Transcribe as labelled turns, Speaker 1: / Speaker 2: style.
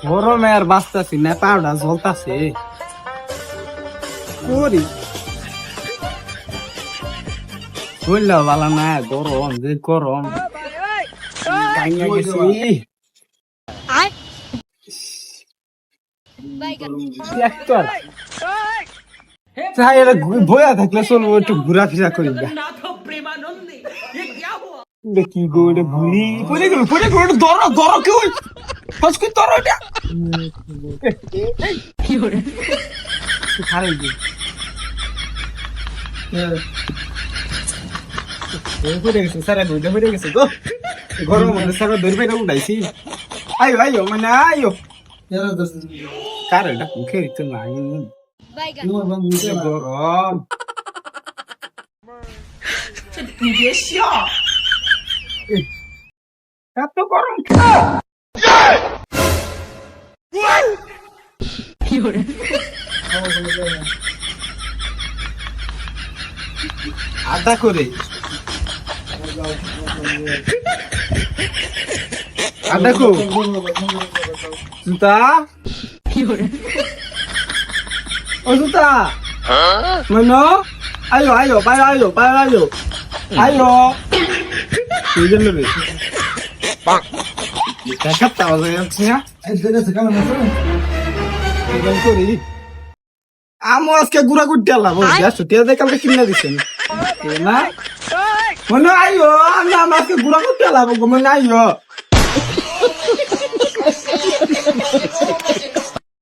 Speaker 1: গরমে আর বাঁচতাছি না, পাউডা জ্বলতাছে। করি বললেও ভালো না, গরম যে গরম কাইয়া গেছি। একটার বয়া থাকলে চলবো, একটু ঘোরাফেরা করি গা। কি গো এটা ঘুরি পড়ে গেল, পড়ে গেল, ধরো ধরো, কেউ ফসকে ধরো এটা। খারাই দি পড়ে গেছে, সারা দুইটা পড়ে গেছে গো। গরম মধ্যে সারা দই পেটা উঠাইছি। আয়ো আয়ো মানে আয়ো, কার এটা মুখে দিতে নাই গরম। এত গরম আদা করে, আদা কো জুতা, ও জুতা মনো, আয়ো আয়ো বাইরে আয়ো, বাইরে আয়ো আয়ো। তুই গেল রে দেখা পাওয়া যাচ্ছে না করি। আমি আজকে গুড়া গুড় ডালাবো, টিয়া দিয়ে কালকে কিনে দিচ্ছেন না মনে আইও। আমি আজকে গুড়া গুড় ডালাবো, মনে আইও।